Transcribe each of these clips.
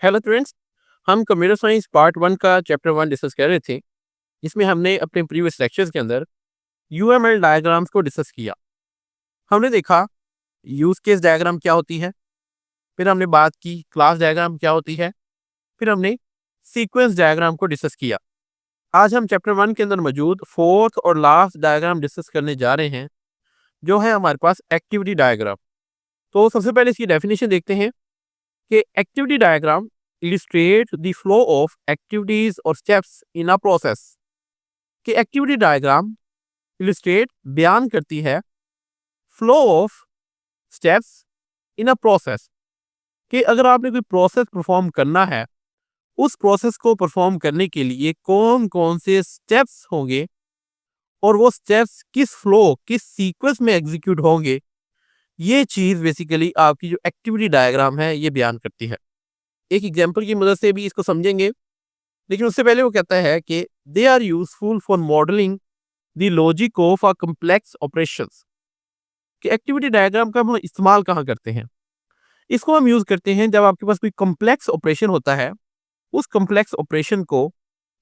Hello friends. हम computer science part one का chapter one discuss कर रहे थे, जिसमें हमने अपने प्रीवियस लेक्चर्स के अंदर यूएमएल डायग्राम्स को डिस्कस किया। हमने देखा यूज केस डायग्राम क्या होती है, फिर हमने बात की क्लास डायग्राम क्या होती है, फिर हमने सीक्वेंस डायग्राम को डिस्कस किया। आज हम चैप्टर वन के अंदर मौजूद फोर्थ और लास्ट डायग्राम डिस्कस करने जा रहे हैं, जो है हमारे पास एक्टिविटी डायग्राम। तो सबसे पहले इसकी डेफिनेशन देखते हैं कि activity diagram illustrate the flow of activities or steps in a process। कि एक्टिविटी डायग्राम illustrate बयान करती है flow of steps in a process. कि अगर आपने कोई प्रोसेस परफॉर्म करना है, उस प्रोसेस को परफॉर्म करने के लिए कौन कौन से स्टेप्स होंगे और वो स्टेप्स किस फ्लो किस सीक्वेंस में एग्जीक्यूट होंगे, ये चीज बेसिकली आपकी जो एक्टिविटी डायग्राम है ये बयान करती है। एक एग्जांपल की मदद से भी इसको समझेंगे, लेकिन उससे पहले वो कहता है कि they are useful for modelling the logic of a complex operations. कि एक्टिविटी डायग्राम का हम इस्तेमाल कहाँ करते हैं? इसको हम यूज करते हैं जब आपके पास कोई कम्प्लेक्स ऑपरेशन होता है। उस कम्प्लेक्स ऑपरेशन को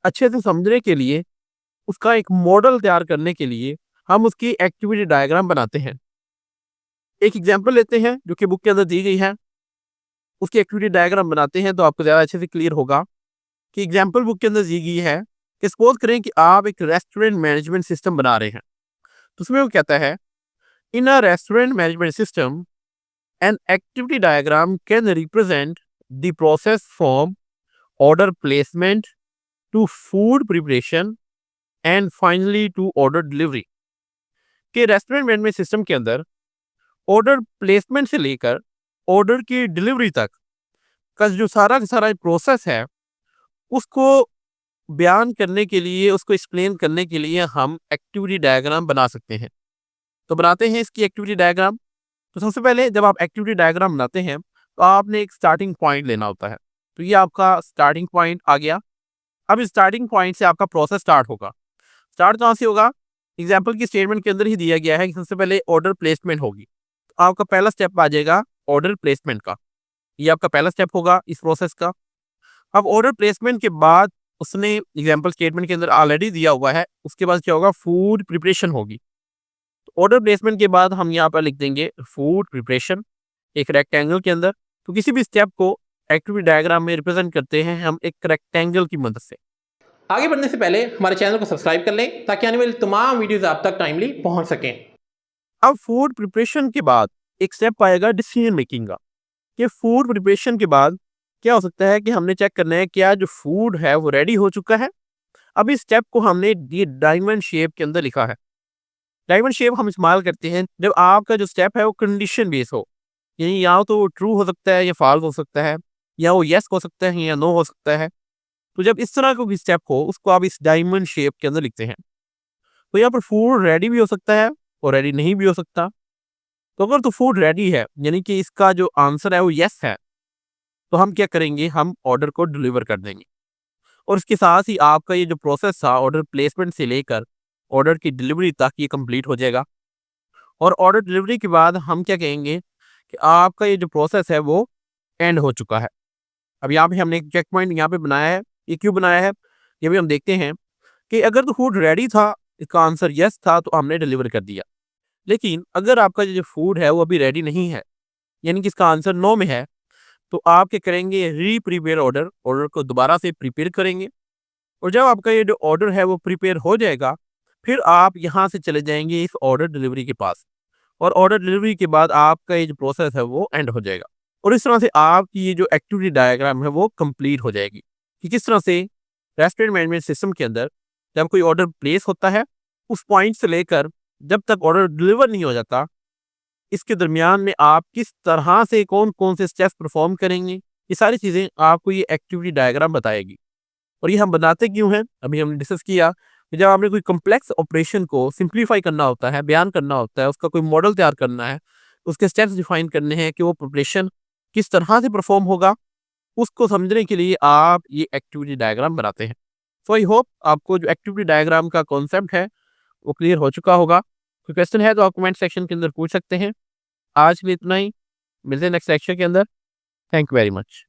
अच्छे से समझने के लिए, उसका एक मॉडल तैयार करने के लिए हम उसकी एक्टिविटी डायग्राम बनाते हैं। एक एग्जाम्पल लेते हैं जो कि बुक के अंदर दी गई है, उसकी एक्टिविटी डायग्राम बनाते हैं तो आपको ज़्यादा अच्छे से क्लियर होगा। कि एग्जाम्पल बुक के अंदर दी गई है कि सपोज करें कि आप एक रेस्टोरेंट मैनेजमेंट सिस्टम बना रहे हैं। तो उसमें वो कहता है in a restaurant management system an activity diagram can represent the process from order placement to food preparation and finally to order delivery. के रेस्टोरेंट मैनेजमेंट सिस्टम के अंदर ऑर्डर प्लेसमेंट से लेकर ऑर्डर की डिलीवरी तक का जो सारा का सारा प्रोसेस है, उसको बयान करने के लिए, उसको एक्सप्लेन करने के लिए हम एक्टिविटी डायग्राम बना सकते हैं। तो बनाते हैं इसकी एक्टिविटी डायग्राम। तो सबसे पहले जब आप एक्टिविटी डायग्राम बनाते हैं तो आपने एक स्टार्टिंग पॉइंट लेना होता है। तो ये आपका स्टार्टिंग पॉइंट आ गया। अब इस स्टार्टिंग पॉइंट से आपका प्रोसेस स्टार्ट होगा। स्टार्ट कहाँ से होगा? एग्जाम्पल की स्टेटमेंट के अंदर ही दिया गया है कि सबसे पहले ऑर्डर प्लेसमेंट होगी। तो आपका पहला स्टेप आ जाएगा ऑर्डर प्लेसमेंट का। ये आपका पहला स्टेप होगा इस प्रोसेस का। अब ऑर्डर प्लेसमेंट के बाद उसने एग्जांपल स्टेटमेंट के अंदर ऑलरेडी दिया हुआ है, उसके बाद क्या होगा? फूड प्रिपरेशन होगी। तो ऑर्डर प्लेसमेंट के बाद हम यहाँ पर लिख देंगे फूड प्रिपरेशन एक रेक्टेंगल के अंदर। तो किसी भी स्टेप को एक्टिविटी डायग्राम में रिप्रेजेंट करते हैं हम एक रेक्टेंगल की मदद से। आगे बढ़ने से पहले हमारे चैनल को सब्सक्राइब कर लें ताकि आने वाली तमाम वीडियोस आप तक टाइमली पहुंच सकें। अब फूड प्रिपरेशन के बाद एक स्टेप आएगा डिसीजन मेकिंग का। कि फूड प्रिपरेशन के बाद क्या हो सकता है कि हमने चेक करना है क्या जो फूड है वो रेडी हो चुका है। अब इस स्टेप को हमने ये डायमंड शेप के अंदर लिखा है। डायमंड शेप हम इस्तेमाल करते हैं जब आपका जो स्टेप है वो कंडीशन बेस हो, यानी या तो ट्रू हो सकता है या फॉल्स हो सकता है, या वो यस हो सकता है या नो हो सकता है। तो जब इस तरह का कोई स्टेप हो उसको आप इस डायमंड शेप के अंदर लिखते हैं। तो यहाँ पर फूड रेडी भी हो सकता है और रेडी नहीं भी हो सकता। तो अगर तो फूड रेडी है यानी कि इसका जो आंसर है वो यस है, तो हम क्या करेंगे? हम ऑर्डर को डिलीवर कर देंगे। और इसके साथ ही आपका ये जो प्रोसेस था ऑर्डर प्लेसमेंट से लेकर ऑर्डर की डिलीवरी तक ये कंप्लीट हो जाएगा। और ऑर्डर डिलीवरी के बाद हम क्या कहेंगे कि आपका ये जो प्रोसेस है वो एंड हो चुका है। अब यहाँ पे हमने एक चेक पॉइंट यहाँ पे बनाया है। ये क्यों बनाया है ये भी हम देखते हैं कि अगर तो फूड रेडी था, इसका आंसर यस था, तो हमने डिलीवर कर दिया। लेकिन अगर आपका जो फूड है वो अभी रेडी नहीं है, यानी कि इसका आंसर नो में है, तो आप क्या करेंगे? री प्रिपेयर ऑर्डर ऑर्डर को दोबारा से प्रिपेयर करेंगे। और जब आपका ये जो ऑर्डर है वो प्रिपेयर हो जाएगा, फिर आप यहाँ से चले जाएंगे इस ऑर्डर डिलीवरी के पास। और ऑर्डर डिलीवरी के बाद आपका ये जो प्रोसेस है वो एंड हो जाएगा। और इस तरह से आपकी ये जो एक्टिविटी डायग्राम है वो कंप्लीट हो जाएगी कि किस तरह से रेस्टोरेंट मैनेजमेंट सिस्टम के अंदर जब कोई ऑर्डर प्लेस होता है, उस पॉइंट से लेकर जब तक ऑर्डर डिलीवर नहीं हो जाता, इसके दरमियान में आप किस तरह से कौन कौन से स्टेप्स परफॉर्म करेंगे, ये सारी चीज़ें आपको ये एक्टिविटी डायग्राम बताएगी। और ये हम बनाते क्यों हैं? अभी हमने डिस्कस किया कि जब आपने कोई कॉम्प्लेक्स ऑपरेशन को सिंप्लीफाई करना होता है, बयान करना होता है, उसका कोई मॉडल तैयार करना है, उसके स्टेप्स डिफाइन करने हैं कि वो प्रिपरेशन किस तरह से परफॉर्म होगा, उसको समझने के लिए आप ये एक्टिविटी डायग्राम बनाते हैं। सो आई होप आपको जो एक्टिविटी डायग्राम का कॉन्सेप्ट है वो क्लियर हो चुका होगा। कोई क्वेश्चन है तो आप कमेंट सेक्शन के अंदर पूछ सकते हैं। आज के लिए इतना ही, मिलते हैं नेक्स्ट सेक्शन के अंदर। Thank you very much.